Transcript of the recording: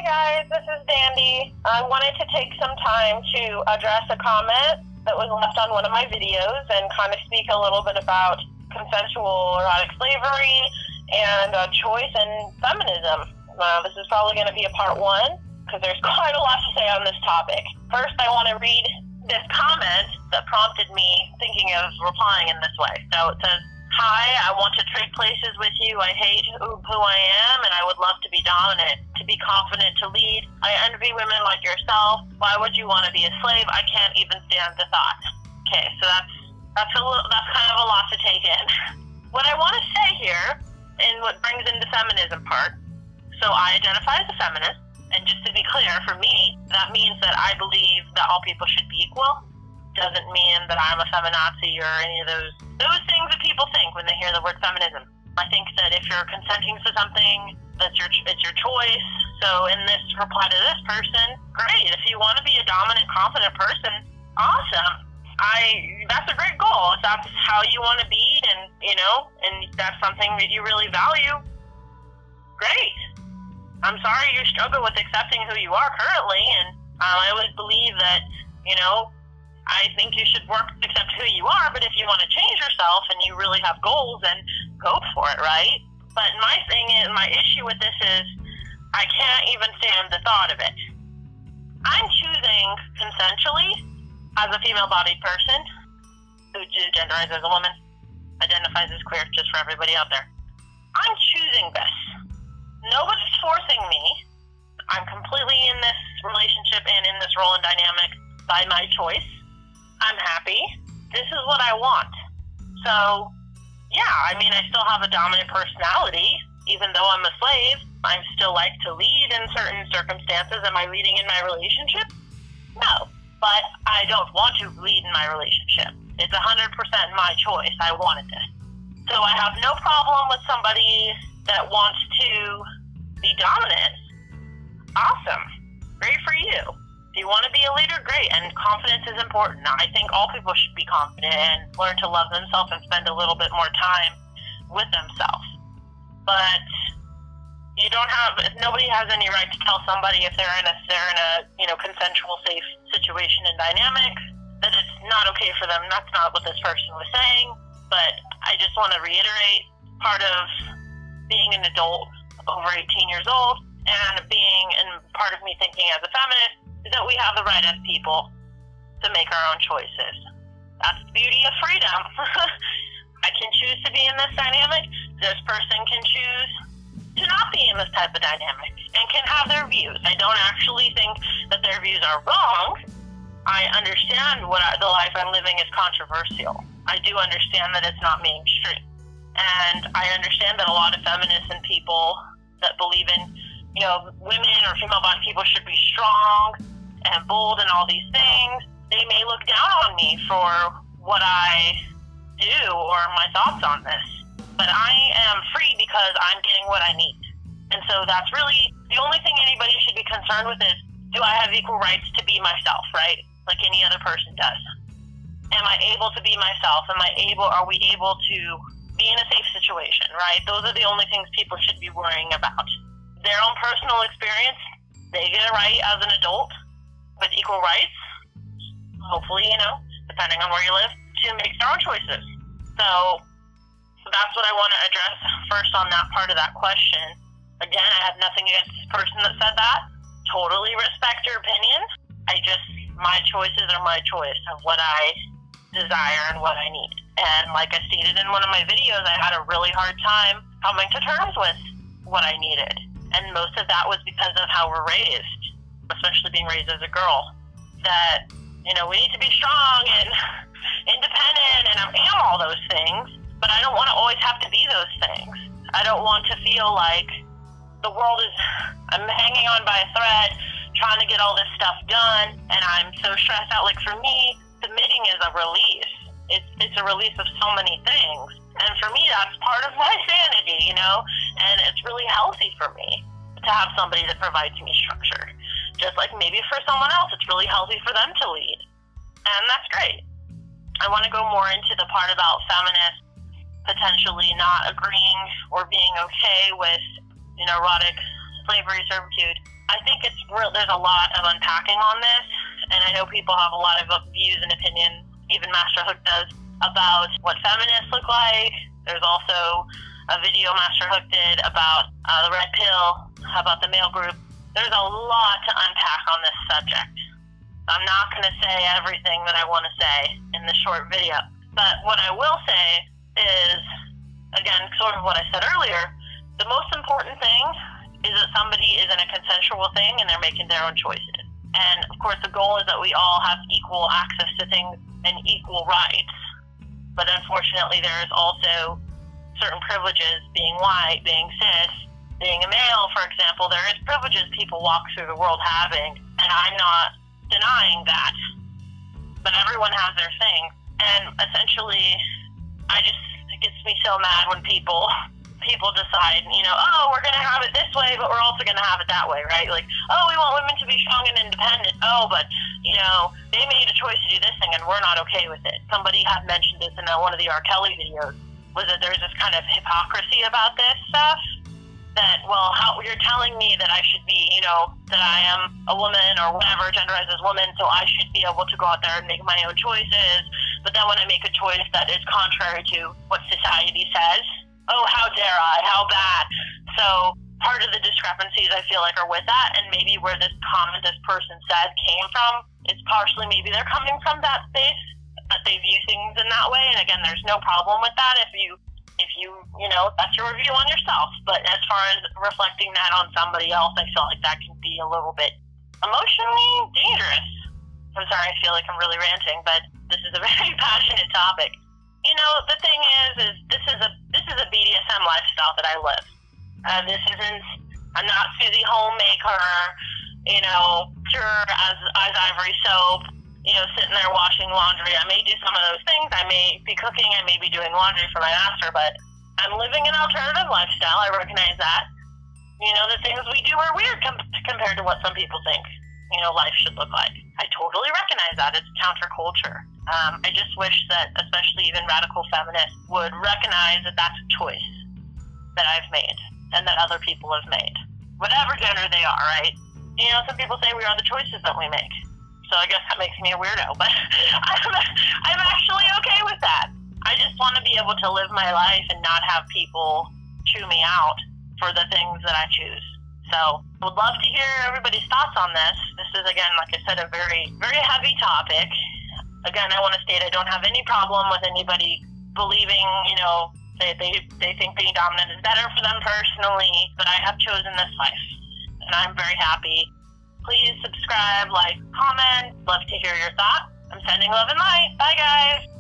guys, this is Dandy. I wanted to take some time to address a comment that was left on one of my videos and kind of speak a little bit about consensual erotic slavery and choice and feminism. This is probably going to be a part one because there's quite a lot to say on this topic. First, I want to read this comment that prompted me thinking of replying in this way. So it says, "Hi, I want to trade places with you. I hate who I am, and I would love to be dominant, to be confident, to lead. I envy women like yourself. Why would you want to be a slave? I can't even stand the thought." Okay, so that's kind of a lot to take in. What I want to say here, and what brings in the feminism part, so I identify as a feminist, and just to be clear, for me, that means that I believe that all people should be equal. Doesn't mean that I'm a feminazi or any of those things that people think when they hear the word feminism. I think that if you're consenting to something, it's your choice. So in this reply to this person, great. If you want to be a dominant, confident person, awesome. That's a great goal. If that's how you want to be, and that's something that you really value, great. I'm sorry you struggle with accepting who you are currently, and I always believe that, I think you should work to accept who you are, but if you want to change yourself and you really have goals, then go for it, right? But my issue with this is I can't even stand the thought of it. I'm choosing consensually as a female-bodied person who genderizes as a woman, identifies as queer, just for everybody out there. I'm choosing this. Nobody's forcing me. I'm completely in this relationship and in this role and dynamic by my choice. I'm happy. This is what I want. So, yeah, I still have a dominant personality. Even though I'm a slave, I still like to lead in certain circumstances. Am I leading in my relationship? No, but I don't want to lead in my relationship. It's 100% my choice. I wanted this. So I have no problem with somebody that wants to be dominant. Awesome. Great for you. If you want to be a leader, great, and confidence is important. I think all people should be confident and learn to love themselves and spend a little bit more time with themselves. But nobody has any right to tell somebody if they're in a consensual, safe situation and dynamic that it's not okay for them. That's not what this person was saying. But I just want to reiterate, part of being an adult over 18 years old and part of me thinking as a feminist is that we have the right as people to make our own choices. That's the beauty of freedom. I can choose to be in this dynamic. This person can choose to not be in this type of dynamic and can have their views. I don't actually think that their views are wrong. I understand the life I'm living is controversial. I do understand that it's not mainstream. And I understand that a lot of feminists and people that believe in, women or female-bodied people should be strong and bold and all these things, they may look down on me for what I do or my thoughts on this. But I am free because I'm getting what I need. And so that's really the only thing anybody should be concerned with is, do I have equal rights to be myself, right? Like any other person does. Am I able to be myself? Are we able to be in a safe situation, right? Those are the only things people should be worrying about. Their own personal experience, they get a right as an adult with equal rights, hopefully, depending on where you live, to make their own choices. So that's what I want to address first on that part of that question. Again, I have nothing against this person that said that. Totally respect your opinion. My choices are my choice of what I desire and what I need. And like I stated in one of my videos, I had a really hard time coming to terms with what I needed. And most of that was because of how we're raised, especially being raised as a girl, that, we need to be strong and independent, and I am all those things, but I don't want to always have to be those things. I don't want to feel like I'm hanging on by a thread, trying to get all this stuff done, and I'm so stressed out. Like, for me, submitting is a release. It's a release of so many things. And for me, that's part of my sanity, and it's really healthy for me to have somebody that provides me structure. Just like maybe for someone else, it's really healthy for them to lead. And that's great. I want to go more into the part about feminists potentially not agreeing or being okay with erotic slavery, servitude. I think there's a lot of unpacking on this, and I know people have a lot of views and opinions, even Master Hook does, about what feminists look like. There's also a video Master Hook did about the red pill, about the male group. There's a lot to unpack on this subject. I'm not going to say everything that I want to say in this short video, but what I will say is, again, sort of what I said earlier, the most important thing is that somebody is in a consensual thing and they're making their own choices. And of course the goal is that we all have equal access to things and equal rights. But unfortunately there is also certain privileges, being white, being cis, being a male, for example. There is privileges people walk through the world having, and I'm not denying that. But everyone has their thing. And essentially, it gets me so mad when people decide, oh, we're going to have it this way, but we're also going to have it that way, right? Like, oh, we want women to be strong and independent. Oh, but, they made a choice to do this thing and we're not okay with it. Somebody had mentioned this in one of the R. Kelly videos, was that there's this kind of hypocrisy about this stuff. That, well, how you're telling me that I should be, that I am a woman or whatever, genderized as woman, so I should be able to go out there and make my own choices. But then when I make a choice that is contrary to what society says, oh, how dare I, how bad. So part of the discrepancies I feel like are with that, and maybe where this comment this person said came from is partially maybe they're coming from that space, that they view things in that way. And again, there's no problem with that if you that's your review on yourself. But as far as reflecting that on somebody else, I feel like that can be a little bit emotionally dangerous. I'm sorry, I feel like I'm really ranting, but this is a very passionate topic. The thing is this is a BDSM lifestyle that I live. I'm not Susie Homemaker, pure as ivory soap, sitting there washing laundry. I may do some of those things. I may be cooking. I may be doing laundry for my master, but I'm living an alternative lifestyle. I recognize that. The things we do are weird compared to what some people think, life should look like. I totally recognize that. It's counterculture. I just wish that, especially even radical feminists, would recognize that that's a choice that I've made and that other people have made. Whatever gender they are, right? Some people say we are the choices that we make. So I guess that makes me a weirdo, but I'm actually okay with that. I just want to be able to live my life and not have people chew me out for the things that I choose. So I would love to hear everybody's thoughts on this. This is, again, like I said, a very, very heavy topic. Again, I want to state I don't have any problem with anybody believing, they think being dominant is better for them personally, but I have chosen this life, and I'm very happy. Please subscribe, like, comment. Love to hear your thoughts. I'm sending love and light. Bye, guys.